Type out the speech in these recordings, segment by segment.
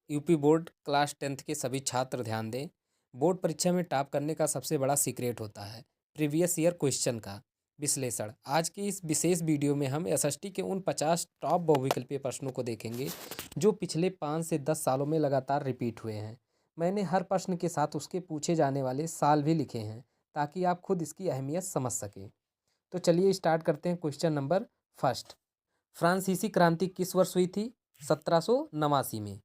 UP board class 10th के सभी छात्र ध्यान दें। बोर्ड परीक्षा में टॉप करने का सबसे बड़ा सीक्रेट होता है प्रीवियस ईयर क्वेश्चन का विश्लेषण। आज की इस विशेष वीडियो में हम एसएसटी के उन 50 टॉप बहुविकल्पीय प्रश्नों को देखेंगे जो पिछले 5 से 10 सालों में लगातार रिपीट हुए हैं। मैंने हर प्रश्न के साथ उसके पूछे जाने वाले साल भी लिखे हैं ताकि आप खुद इसकी अहमियत समझ सकें। तो चलिए स्टार्ट करते हैं। क्वेश्चन नंबर फर्स्ट, फ्रांसीसी क्रांति किस वर्ष हुई थी? 1789 में।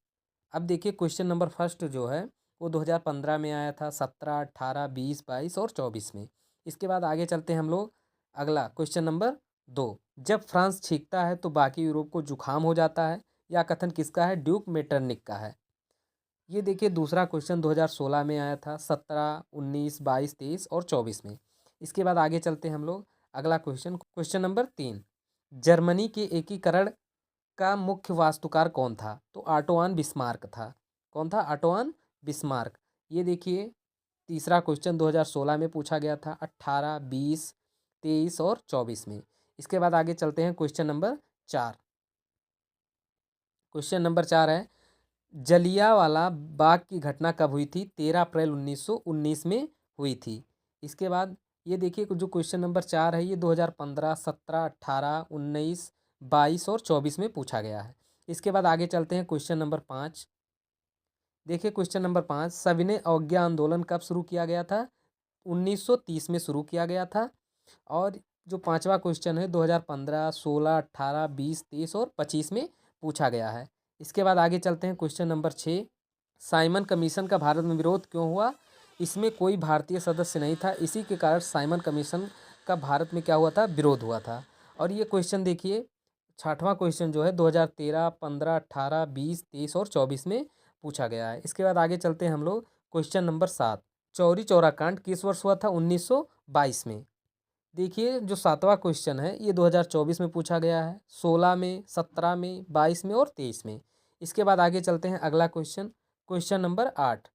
अब देखिए क्वेश्चन नंबर फर्स्ट जो है वो 2015 में आया था, 17, 18, 20, 22 और 24 में। इसके बाद आगे चलते हैं हम लोग। अगला क्वेश्चन नंबर 2, जब फ्रांस छींकता है तो बाकी यूरोप को जुकाम हो जाता है, यह कथन किसका है? ड्यूक मेटरनिक का है। ये देखिए दूसरा क्वेश्चन 2016 में आया था, 17, 19, 22, 23 और 24 में। इसके बाद आगे चलते हैं हम लोग। अगला क्वेश्चन, क्वेश्चन नंबर 3, जर्मनी के एकीकरण का मुख्य वास्तुकार कौन था? तो ऑटोआन बिस्मार्क था। कौन था? ऑटोआन बिस्मार्क। ये देखिए तीसरा क्वेश्चन 2016 में पूछा गया था, 18, 20, 23 और 24 में। इसके बाद आगे चलते हैं। क्वेश्चन नंबर 4, क्वेश्चन नंबर 4 है, जलियांवाला बाग की घटना कब हुई थी? 13 अप्रैल 1919 में हुई थी। इसके बाद ये देखिए जो क्वेश्चन नंबर 4 है ये 2015, 17, 18, 19, 22 और 24 में पूछा गया है। इसके बाद आगे चलते हैं। क्वेश्चन नंबर 5, देखिए क्वेश्चन नंबर 5, सविनय अवज्ञा आंदोलन कब शुरू किया गया था? 1930 में शुरू किया गया था। और जो पांचवा क्वेश्चन है 2015, 16, 18, 20, 23 और 25 में पूछा गया है। इसके बाद आगे चलते हैं। क्वेश्चन नंबर 6, साइमन कमीशन का भारत में विरोध क्यों हुआ? इसमें कोई भारतीय सदस्य नहीं था, इसी के कारण साइमन कमीशन का भारत में क्या हुआ था? विरोध हुआ था। और ये क्वेश्चन देखिए छठवां क्वेश्चन जो है 2013, 15, 18, 20, 23 और 24 में पूछा गया है। इसके बाद आगे चलते हैं हम लोग। क्वेश्चन नंबर 7, चौरी चौरा कांड किस वर्ष हुआ था? 1922 में। देखिए जो सातवां क्वेश्चन है ये 2024 में पूछा गया है, 16 में, 17 में, 22 में और 23 में। इसके बाद आगे चलते हैं। अगला क्वेश्चन, क्वेश्चन नंबर 8,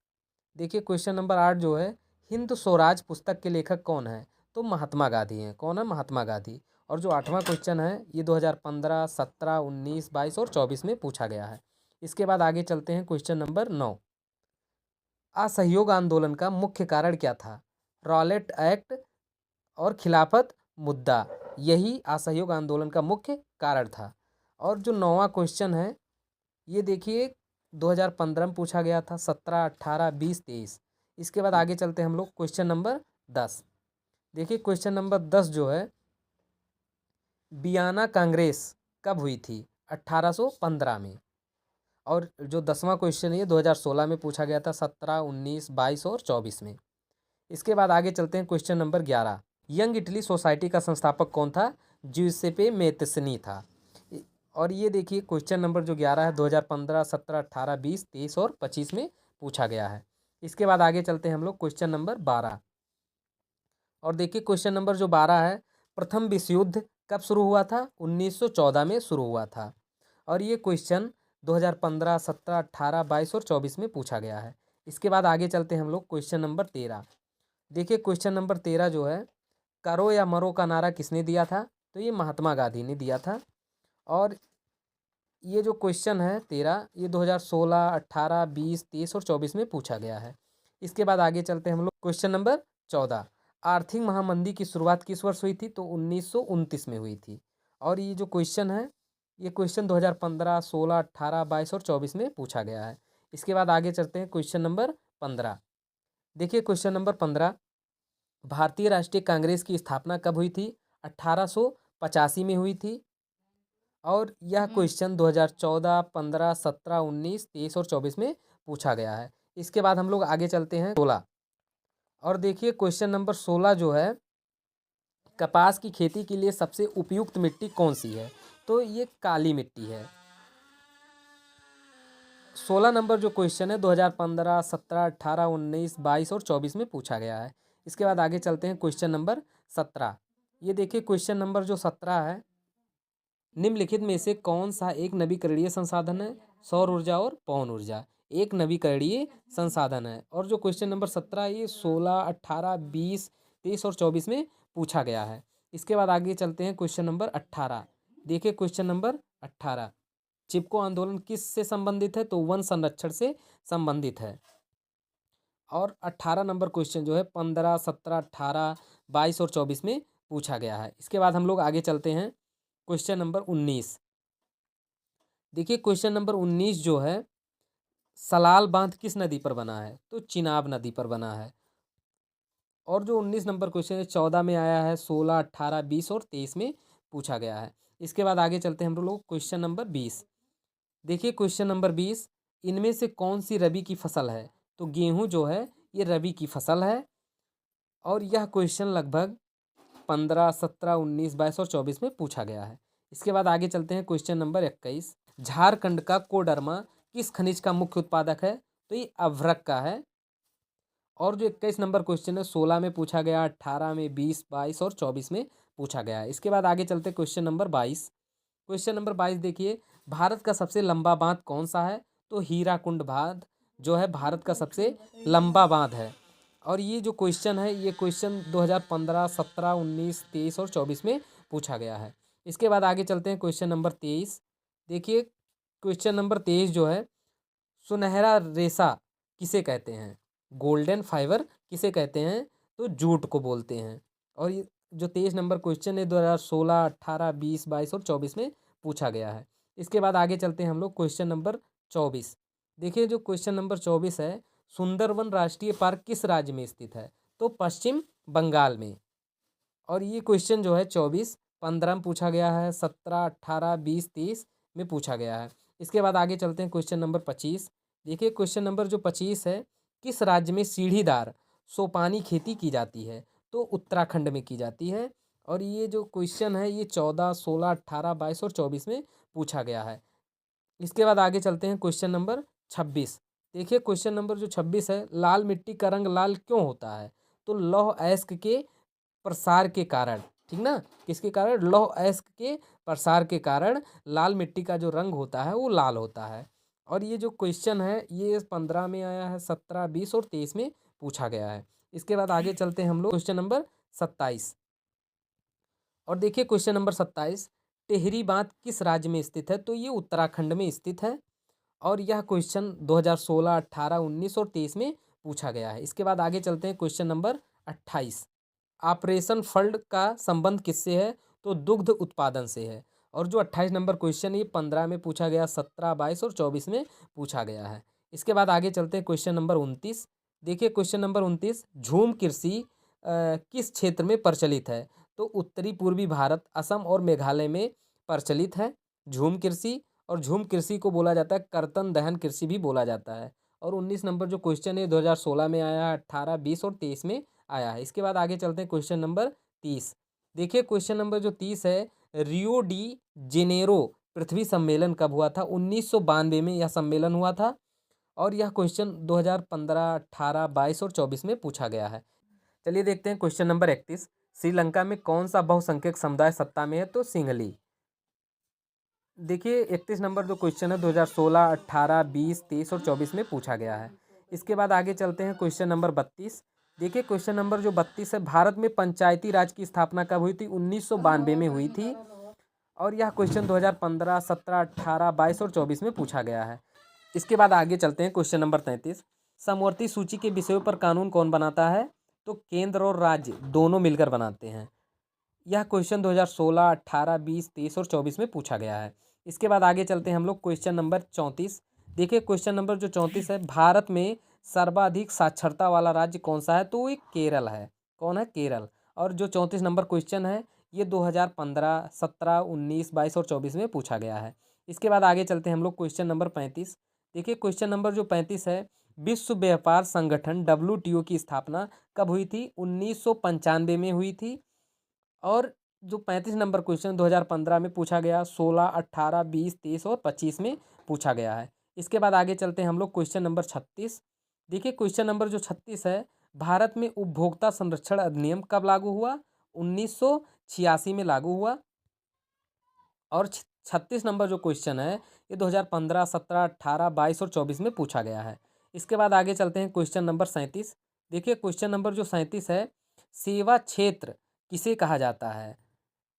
देखिए क्वेश्चन नंबर 8 जो है, हिंद स्वराज पुस्तक के लेखक कौन है? तो महात्मा गांधी हैं। कौन है? महात्मा गांधी। और जो आठवां क्वेश्चन है ये 2015, 17, 19, 22 और 24 में पूछा गया है। इसके बाद आगे चलते हैं। क्वेश्चन नंबर 9, असहयोग आंदोलन का मुख्य कारण क्या था? रॉलेट एक्ट और खिलाफत मुद्दा, यही असहयोग आंदोलन का मुख्य कारण था। और जो नौवां क्वेश्चन है ये देखिए 2015 में पूछा गया था, 17, 18, 20, 23। इसके बाद आगे चलते हैं हम लोग। क्वेश्चन नंबर 10, देखिए क्वेश्चन नंबर 10 जो है, वियना कांग्रेस कब हुई थी? 1815 में। और जो 10वां क्वेश्चन है ये 2016 में पूछा गया था, 17, 19, 22 और 24 में। इसके बाद आगे चलते हैं। Question number 11, young Italy society का संस्थापक कौन था? ज्यूसेपे मेत्सनी था। और ये देखिए क्वेश्चन नंबर जो 11 है 2015, 17, 18, 20, 23 और 25 में पूछा गया है। इसके बाद आगे चलते हैं हम लोग। क्वेश्चन नंबर 12, और देखिए क्वेश्चन नंबर जो 12 है, प्रथम विश्व युद्ध कब शुरू हुआ था? 1914 में शुरू हुआ था। और ये क्वेश्चन 2015, 17, 18, 22 और 24 में पूछा गया है। इसके बाद आगे चलते हैं हम लोग। क्वेश्चन नंबर 13, देखिए क्वेश्चन नंबर 13 जो है, करो या मरो का नारा किसने दिया था? तो ये महात्मा गांधी ने दिया था। और ये जो क्वेश्चन है 13 ये 2016, 18, 20, 23 और 24 में पूछा गया है। इसके बाद आगे चलते हैं हम लोग। क्वेश्चन नंबर 14, आर्थिक महामंदी की शुरुआत किस वर्ष हुई थी? तो 1929 में हुई थी। और ये जो क्वेश्चन है ये क्वेश्चन 2015, 16, 18, 22 और 24 में पूछा गया है। इसके बाद आगे चलते हैं। क्वेश्चन नंबर 15, देखिए क्वेश्चन नंबर 15, भारतीय राष्ट्रीय कांग्रेस की स्थापना कब हुई थी? 1885 में हुई थी। और यह क्वेश्चन 2014, 15, 17, 19, 23 और 24 में पूछा गया है। इसके बाद हम लोग आगे चलते हैं 16, और देखिए क्वेश्चन नंबर 16 जो है, कपास की खेती के लिए सबसे उपयुक्त मिट्टी कौन सी है? तो ये काली मिट्टी है। 16 नंबर जो क्वेश्चन है 2015, 17, 18, 19, 22 और 24 में पूछा गया है। इसके बाद आगे चलते हैं। क्वेश्चन नंबर 17, ये देखिए क्वेश्चन नंबर जो 17 है, निम्नलिखित में से कौन सा एक नवीकरणीय संसाधन है? सौर ऊर्जा और पवन ऊर्जा एक नवीकरणीय संसाधन है। और जो क्वेश्चन नंबर 17 ये 16, 18, 20, 23 और 24 में पूछा गया है। इसके बाद आगे चलते हैं। क्वेश्चन नंबर 18, देखिए क्वेश्चन नंबर 18, चिपको आंदोलन किस से संबंधित है? तो वन संरक्षण से संबंधित है। और 18 नंबर क्वेश्चन जो है 15, 17, 18, 22 और 24 में पूछा गया है। इसके बाद हम लोग आगे चलते हैं क्वेश्चन नंबर 19। देखिए क्वेश्चन नंबर 19 जो है, सलाल बांध किस नदी पर बना है? तो चिनाब नदी पर बना है। और जो 19 नंबर क्वेश्चन है 14 में आया है, 16, 18, 20 और 23 में पूछा गया है। इसके बाद आगे चलते हैं हम लोग क्वेश्चन नंबर 20। देखिए क्वेश्चन नंबर 20, इनमें से कौन सी रबी की फसल है? तो गेहूं जो है ये रबी की फसल है। और यह क्वेश्चन लगभग 15, 17, 19, 22 और 24 में पूछा गया है। इसके बाद आगे चलते हैं क्वेश्चन नंबर 21। झारखंड का कोडरमा किस खनिज का मुख्य उत्पादक है? तो ये अभ्रक का है। और जो 21 नंबर क्वेश्चन है 16 में पूछा गया, 18 में, 20, 22 और 24 में पूछा गया है। इसके बाद आगे चलते क्वेश्चन नंबर 22। क्वेश्चन नंबर 22 देखिए, भारत का सबसे लंबा बांध कौन सा है? तो हीराकुंड बांध जो है भारत का सबसे लंबा बांध है। और ये जो क्वेश्चन है ये क्वेश्चन 2015, 17, 19, 23 और 24 में पूछा गया है। इसके बाद आगे चलते हैं क्वेश्चन नंबर 23। देखिए क्वेश्चन नंबर 23 जो है, सुनहरा रेशा किसे कहते हैं? गोल्डन फाइबर किसे कहते हैं? तो जूट को बोलते हैं। और ये जो 23 नंबर क्वेश्चन है 2016, 18, 20, 22 और 24 में पूछा गया है। इसके बाद आगे चलते हैं हम लोग क्वेश्चन नंबर 24। देखिए जो क्वेश्चन नंबर 24 है, सुंदरवन राष्ट्रीय पार्क किस राज्य में स्थित है? तो पश्चिम बंगाल में। और ये क्वेश्चन जो है 24, 15 में पूछा गया है, 17, 18, 20, 30 में पूछा गया है। इसके बाद आगे चलते हैं क्वेश्चन नंबर 25। देखिए क्वेश्चन नंबर जो 25 है, किस राज्य में सीढ़ीदार सोपानी खेती की जाती है? तो उत्तराखंड में की जाती है। और ये जो क्वेश्चन है ये 14, 16, 18, 22 और 24 में पूछा गया है। इसके बाद आगे चलते हैं क्वेश्चन नंबर 26। देखिए क्वेश्चन नंबर जो 26 है, लाल मिट्टी का रंग लाल क्यों होता है? तो लौह अयस्क के प्रसार के कारण। ठीक ना, किसके कारण? लौह अयस्क के प्रसार के कारण लाल मिट्टी का जो रंग होता है वो लाल होता है। और ये जो क्वेश्चन है ये 15 में आया है, 17, 20 और 23 में पूछा गया है। इसके बाद आगे चलते हैं हम लोग क्वेश्चन नंबर 27। और देखिए क्वेश्चन नंबर 27, टिहरी बांध किस राज्य में स्थित है? तो ये उत्तराखंड में स्थित है। और यह क्वेश्चन 2016, 18, 19 और 23 में पूछा गया है। इसके बाद आगे चलते हैं क्वेश्चन नंबर 28। ऑपरेशन फ्लड का संबंध किससे है? तो दुग्ध उत्पादन से है। और जो 28 नंबर क्वेश्चन ये 15 में पूछा गया, 17, 22 और 24 में पूछा गया है। इसके बाद आगे चलते हैं क्वेश्चन नंबर 29। देखिए क्वेश्चन नंबर 29, झूम कृषि किस क्षेत्र में प्रचलित है? तो उत्तरी पूर्वी भारत, असम और मेघालय में प्रचलित है झूम कृषि। और झूम कृषि को बोला जाता है कर्तन दहन कृषि भी बोला जाता है। और 19 नंबर जो क्वेश्चन है 2016 में आया है, 18, 20 और 23 में आया है। इसके बाद आगे चलते हैं क्वेश्चन नंबर 30। देखिए क्वेश्चन नंबर जो 30 है, रियो डी जेनेरो पृथ्वी सम्मेलन कब हुआ था? 1992 में यह सम्मेलन हुआ था। और यह क्वेश्चन 2015, 18, 22 और 24 में पूछा गया है। चलिए देखते हैं क्वेश्चन नंबर 31। श्रीलंका में कौन सा बहुसंख्यक समुदाय सत्ता में है? तो सिंहली। देखिए 31 नंबर जो क्वेश्चन है 2016, 18, 20, 23 और 24 में पूछा गया है। इसके बाद आगे चलते हैं क्वेश्चन नंबर 32। देखिए क्वेश्चन नंबर जो 32 है, भारत में पंचायती राज की स्थापना कब हुई थी? 1992 में हुई थी। और यह क्वेश्चन 2015, 17, 18, 22 और 24 में पूछा गया है। इसके बाद आगे चलते हैं क्वेश्चन नंबर 33। समवर्ती सूची के विषयों पर कानून कौन बनाता है? तो केंद्र और राज्य दोनों मिलकर बनाते हैं। यह क्वेश्चन 2016, 18, 20, 23 और 24 में पूछा गया है। इसके बाद आगे चलते हैं हम लोग क्वेश्चन नंबर 34। देखिए क्वेश्चन नंबर जो 34 है, भारत में सर्वाधिक साक्षरता वाला राज्य कौन सा है? तो ये केरल है। कौन है? केरल। और जो 34 नंबर क्वेश्चन है ये 2015, 17, 19, 22 और 24 में पूछा गया है। इसके बाद आगे चलते हैं हम लोग क्वेश्चन नंबर 35। देखिए क्वेश्चन नंबर जो 35 है, विश्व व्यापार संगठन WTO की स्थापना कब हुई थी? 1995 में हुई थी। और जो 35 नंबर क्वेश्चन 2015 में पूछा गया, 16, 18, 20, 23 और 25 में पूछा गया है। इसके बाद आगे चलते हैं हम लोग क्वेश्चन नंबर 36। देखिए क्वेश्चन नंबर जो 36 है, भारत में उपभोक्ता संरक्षण अधिनियम कब लागू हुआ? 1986 में लागू हुआ। और 36 नंबर जो क्वेश्चन है ये 2015, 17, 18, 22 और 24 में पूछा गया है। इसके बाद आगे चलते हैं क्वेश्चन नंबर 37। देखिए क्वेश्चन नंबर जो 37 है, सेवा क्षेत्र किसे कहा जाता है?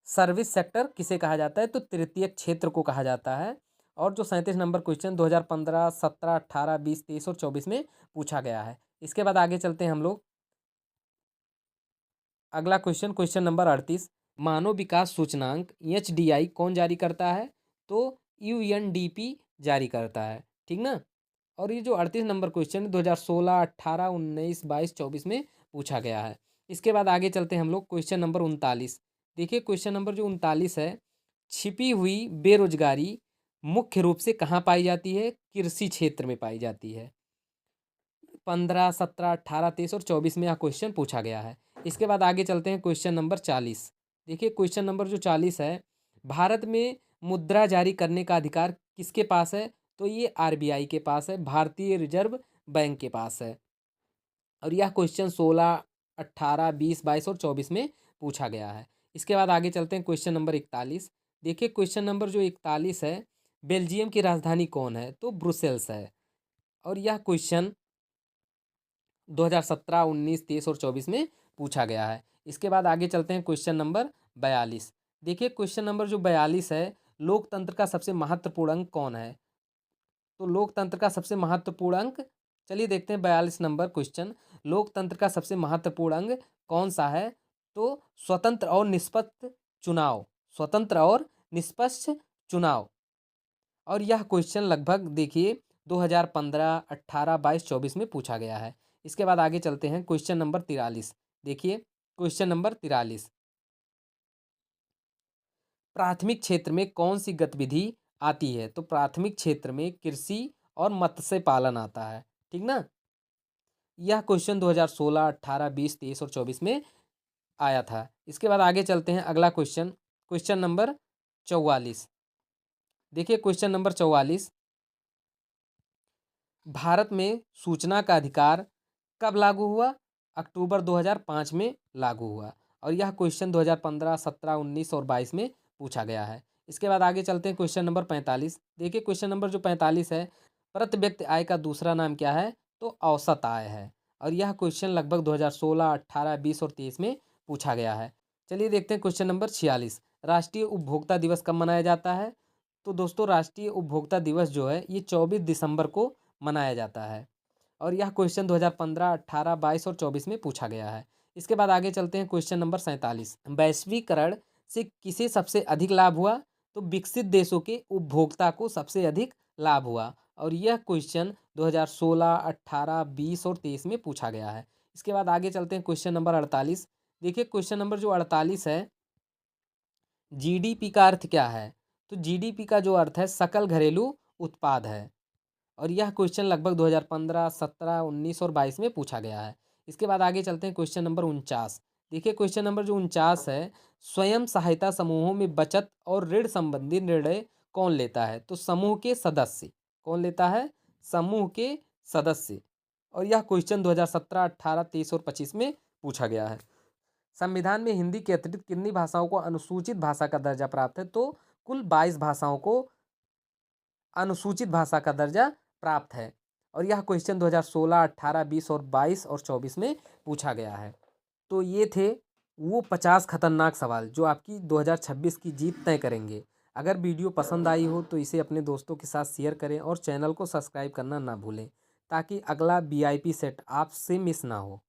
सर्विस सेक्टर किसे कहा जाता है? तो तृतीय क्षेत्र को कहा जाता है। और जो 37 नंबर क्वेश्चन 2015, 17, 18, 20, 23 और 24 में पूछा गया है। इसके बाद आगे चलते हैं हम लोग। अगला क्वेश्चन, क्वेश्चन नंबर 38, मानव विकास सूचकांक HDI कौन जारी करता है? तो UNDP जारी करता है, ठीक ना। और ये जो 38 नंबर क्वेश्चन 2016, 18, 19, 22, 24 में पूछा गया है। इसके बाद आगे चलते हैं हम लोग। क्वेश्चन नंबर 39, देखिए क्वेश्चन नंबर जो 39 है, छिपी हुई बेरोजगारी मुख्य रूप से कहाँ पाई जाती है? कृषि क्षेत्र में पाई जाती है। 15, 17, 18, 23 और 24 में यह क्वेश्चन पूछा गया है। इसके बाद आगे चलते हैं क्वेश्चन नंबर 40। देखिए क्वेश्चन नंबर जो 40 है, भारत में मुद्रा जारी करने का अधिकार किसके पास है? तो ये RBI के पास है, भारतीय रिजर्व बैंक के पास है। और यह क्वेश्चन 16, 18, 20, 22 और 24 में पूछा गया है। इसके बाद आगे चलते हैं क्वेश्चन नंबर 41। देखिए क्वेश्चन नंबर जो 41 है, बेल्जियम की राजधानी कौन है? तो ब्रुसेल्स है। और यह क्वेश्चन 2017, 19, 23 और 24 में पूछा गया है। इसके बाद आगे चलते हैं क्वेश्चन नंबर 42। देखिए क्वेश्चन नंबर जो 42 है, लोकतंत्र का सबसे महत्वपूर्ण अंक कौन है? तो लोकतंत्र का सबसे महत्वपूर्ण अंक, चलिए देखते हैं 42 नंबर क्वेश्चन, लोकतंत्र का सबसे महत्वपूर्ण अंग कौन सा है? तो स्वतंत्र और निष्पक्ष चुनाव, स्वतंत्र और निष्पक्ष चुनाव। और यह क्वेश्चन लगभग देखिए 2015, 18, 22, 24 में पूछा गया है। इसके बाद आगे चलते हैं क्वेश्चन नंबर 43। देखिए क्वेश्चन नंबर 43, प्राथमिक क्षेत्र में कौन सी गतिविधि आती है? तो प्राथमिक क्षेत्र में कृषि और मत्स्य पालन आता है, ठीक ना। यह क्वेश्चन 2016, 18, 20, 23 और 24 में आया था। इसके बाद आगे चलते हैं अगला क्वेश्चन, क्वेश्चन नंबर 44। देखिए क्वेश्चन नंबर 44, भारत में सूचना का अधिकार कब लागू हुआ? अक्टूबर 2005 में लागू हुआ। और यह क्वेश्चन 2015, 17, 19 और 22 में पूछा गया है। इसके बाद आगे चलते हैं क्वेश्चन नंबर 45। देखिए क्वेश्चन नंबर जो 45 है, प्रति व्यक्ति आय का दूसरा नाम क्या है? तो औसत आय है। और यह क्वेश्चन लगभग 2016, 18, 20 और 23 में पूछा गया है। चलिए देखते हैं क्वेश्चन नंबर 46, राष्ट्रीय उपभोक्ता दिवस कब मनाया जाता है? तो दोस्तों राष्ट्रीय उपभोक्ता दिवस जो है ये 24 दिसंबर को मनाया जाता है। और यह क्वेश्चन 2015, 18, 22 और 24 में पूछा गया है। इसके बाद आगे चलते हैं क्वेश्चन नंबर 47, वैश्वीकरण से किसे सबसे अधिक लाभ हुआ? तो विकसित देशों के उपभोक्ता को सबसे अधिक लाभ हुआ। और यह क्वेश्चन 2016, 18, 20 और 23 में पूछा गया है। इसके बाद आगे चलते हैं क्वेश्चन नंबर 48। देखिए क्वेश्चन नंबर जो 48 है, GDP का अर्थ क्या है? तो GDP का जो अर्थ है सकल घरेलू उत्पाद है। और यह क्वेश्चन लगभग 2015, 17, 19 और 22 में पूछा गया है। इसके बाद आगे चलते हैं क्वेश्चन नंबर 49। देखिए क्वेश्चन नंबर जो 49 है, स्वयं सहायता समूहों में बचत और ऋण संबंधी निर्णय कौन लेता है? तो समूह के सदस्य। कौन लेता है? समूह के सदस्य। और यह क्वेश्चन 2017, 18, 23 और 25 में पूछा गया है। संविधान में हिंदी के अतिरिक्त कितनी भाषाओं को अनुसूचित भाषा का दर्जा प्राप्त है? तो कुल 22 भाषाओं को अनुसूचित भाषा का दर्जा प्राप्त है। और यह क्वेश्चन 2016, 18, 20 और 22 और 24 में पूछा गया है। तो ये थे वो 50 खतरनाक सवाल जो आपकी 2026 की जीत तय करेंगे। अगर वीडियो पसंद आई हो तो इसे अपने दोस्तों के साथ शेयर करें और चैनल को सब्सक्राइब करना ना भूलें, ताकि अगला VIP सेट आपसे मिस ना हो।